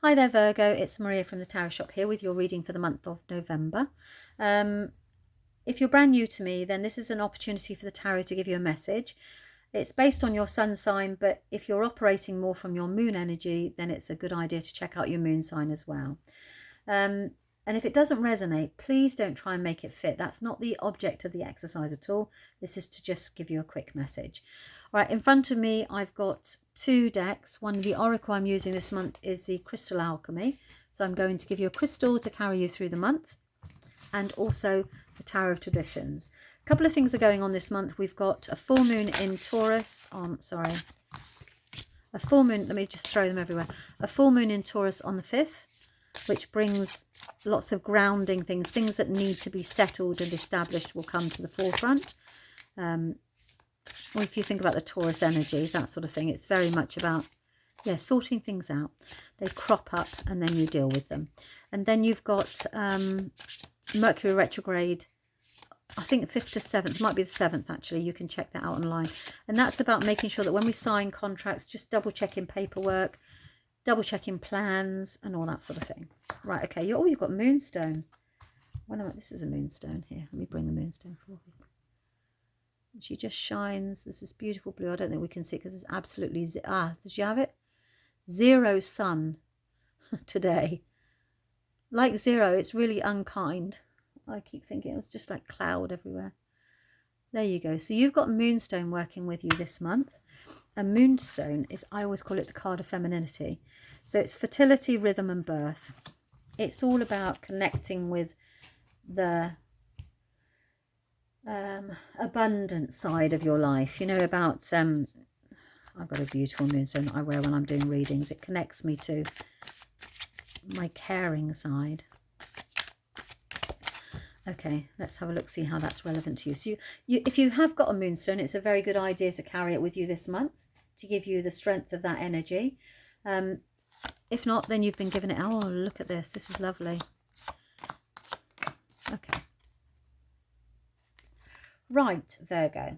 Hi there, Virgo. It's Maria from the Tarot Shop here with your reading for the month of November. If you're brand new to me, then this is an opportunity for the tarot to give you a message. It's based on your sun sign, but if you're operating more from your moon energy, then it's a good idea to check out your moon sign as well. And if it doesn't resonate, please don't try and make it fit. That's not the object of the exercise at all. This is to just give you a quick message. All right, in front of me, I've got two decks. One of the oracle I'm using this month is the Crystal Alchemy. So I'm going to give you a crystal to carry you through the month, and also the Tower of Traditions. A couple of things are going on this month. We've got a full moon in Taurus. A full moon. Let me just throw them everywhere. A full moon in Taurus on the 5th, which brings lots of grounding things that need to be settled and established will come to the forefront. Or if you think about the Taurus energy, that sort of thing, it's very much about, sorting things out. They crop up and then you deal with them. And then you've got Mercury retrograde, I think 5th to 7th, might be the 7th actually, you can check that out online. And that's about making sure that when we sign contracts, just double checking paperwork, double checking plans and all that sort of thing. Right, okay, you've got moonstone. This is a moonstone here. Let me bring the moonstone forward. She just shines. This is beautiful blue. I don't think we can see it because it's absolutely... did you have it? Zero sun today. Like zero, it's really unkind. I keep thinking it was just like cloud everywhere. There you go. So you've got moonstone working with you this month. And moonstone is, I always call it the card of femininity. So it's fertility, rhythm and birth. It's all about connecting with the abundant side of your life, about I've got a beautiful moonstone that I wear when I'm doing readings. It connects me to my caring side. Okay, let's have a look, see how that's relevant to you. So if you have got a moonstone, it's a very good idea to carry it with you this month to give you the strength of that energy. If not, then you've been given it. Oh, look at this. This is lovely. Okay. Right, Virgo.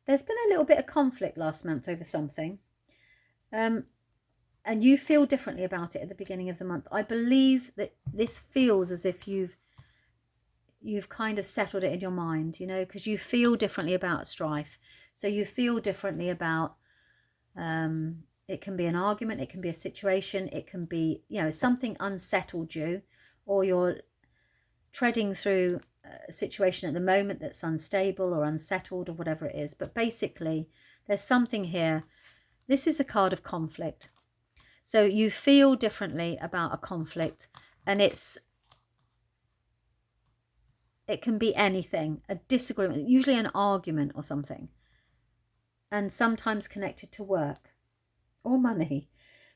There's been a little bit of conflict last month over something. And you feel differently about it at the beginning of the month. I believe that this feels as if you've kind of settled it in your mind, because you feel differently about strife. So you feel differently about, it can be an argument, it can be a situation, it can be, something unsettled you, or you're treading through a situation at the moment that's unstable or unsettled or whatever it is. But basically, there's something here. This is the card of conflict. So you feel differently about a conflict, and it can be anything, a disagreement, usually an argument or something, and sometimes connected to work or money.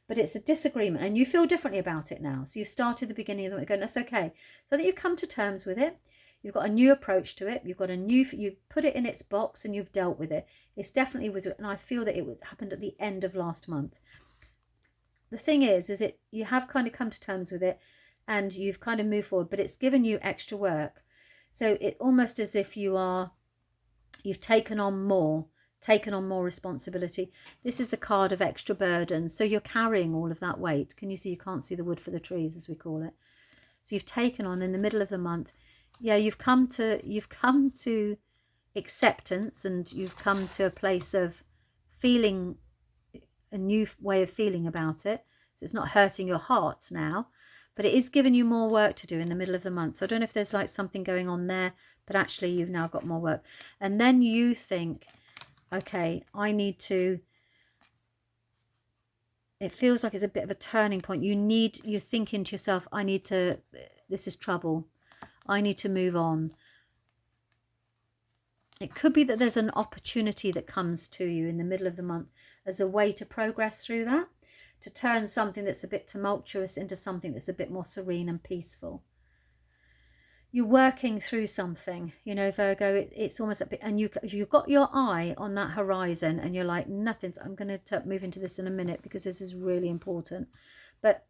But it's a disagreement and you feel differently about it now. So you've started the beginning of the month going, that's okay. So that you've come to terms with it. You've got a new approach to it. You've put it in its box and you've dealt with it. It's definitely with it. And I feel that it happened at the end of last month. The thing is you have kind of come to terms with it and you've kind of moved forward, but it's given you extra work. So it almost as if you've taken on more responsibility. This is the card of extra burdens. So you're carrying all of that weight. Can you see? You can't see the wood for the trees, as we call it. So you've taken on in the middle of the month. Yeah, you've come to acceptance, and you've come to a place of feeling a new way of feeling about it. So it's not hurting your heart now, but it is giving you more work to do in the middle of the month. So I don't know if there's like something going on there, but actually you've now got more work. And then you think, okay, it feels like it's a bit of a turning point. You're thinking to yourself, this is trouble. I need to move on. It could be that there's an opportunity that comes to you in the middle of the month as a way to progress through that, to turn something that's a bit tumultuous into something that's a bit more serene and peaceful. You're working through something, Virgo. It's almost a bit, and you've got your eye on that horizon and you're like, nothing's, I'm going to move into this in a minute because this is really important. But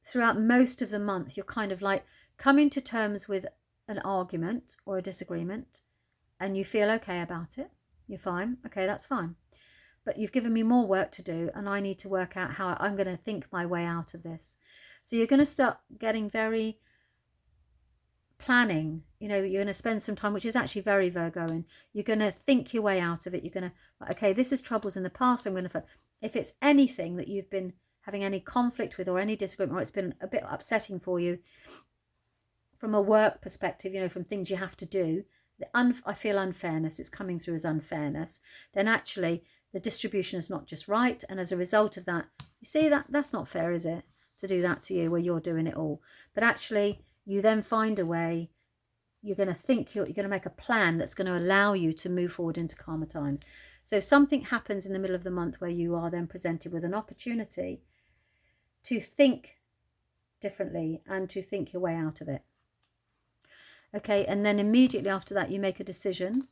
throughout most of the month, you're kind of like coming to terms with an argument or a disagreement and you feel okay about it. You're fine. Okay, that's fine. but you've given me more work to do, and I need to work out how I'm going to think my way out of this. So you're going to start getting very planning. You know, you're going to spend some time, which is actually very Virgoan. You're going to think your way out of it. You're going to, okay, this is troubles in the past. I'm going to, if it's anything that you've been having any conflict with or any disagreement, or it's been a bit upsetting for you from a work perspective, you know, from things you have to do, I feel unfairness, it's coming through as unfairness, then actually the distribution is not just right. And as a result of that, you see that's not fair, is it? To do that to you where you're doing it all. But actually, you then find a way, you're going to think, you're going to make a plan that's going to allow you to move forward into calmer times. So something happens in the middle of the month where you are then presented with an opportunity to think differently and to think your way out of it. Okay, and then immediately after that, you make a decision.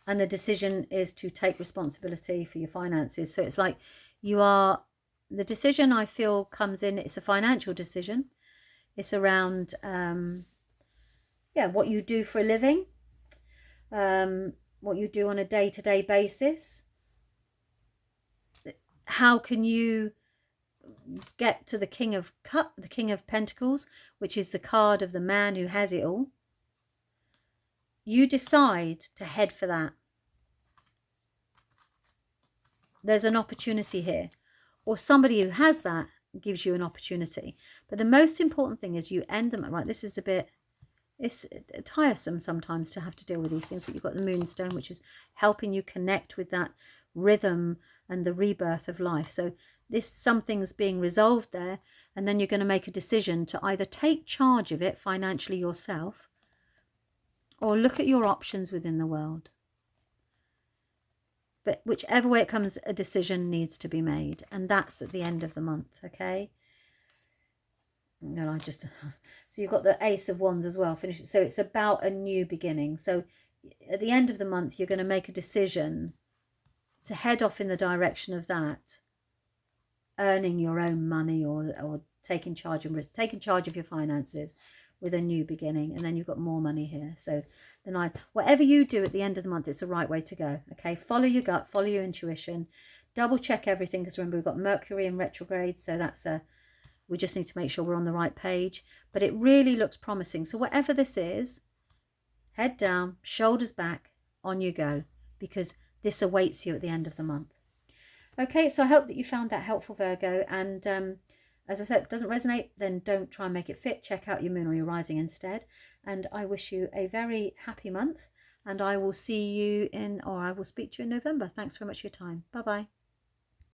And the decision is to take responsibility for your finances. So it's like the decision I feel comes in, it's a financial decision. It's around, what you do for a living, what you do on a day-to-day basis. How can you get to the King of Pentacles, which is the card of the man who has it all? You decide to head for that. There's an opportunity here, or somebody who has that gives you an opportunity. But the most important thing is you end them right. This is it's tiresome sometimes to have to deal with these things, but you've got the Moonstone, which is helping you connect with that rhythm and the rebirth of life. So something's being resolved there, and then you're going to make a decision to either take charge of it financially yourself, or look at your options within the world. But whichever way it comes, a decision needs to be made. And that's at the end of the month, okay? No, so you've got the Ace of Wands as well. Finish it. So it's about a new beginning. So at the end of the month, you're going to make a decision to head off in the direction of that. Earning your own money or taking charge of your finances with a new beginning. And then you've got more money here. So whatever you do at the end of the month, it's the right way to go. Okay, follow your gut, follow your intuition, double check everything, because remember we've got Mercury in retrograde, so we just need to make sure we're on the right page. But it really looks promising. So whatever this is, head down, shoulders back, on you go, because this awaits you at the end of the month. Okay, so I hope that you found that helpful, Virgo. And as I said, if it doesn't resonate, then don't try and make it fit. Check out your moon or your rising instead. And I wish you a very happy month. And I will speak to you in November. Thanks very much for your time. Bye-bye.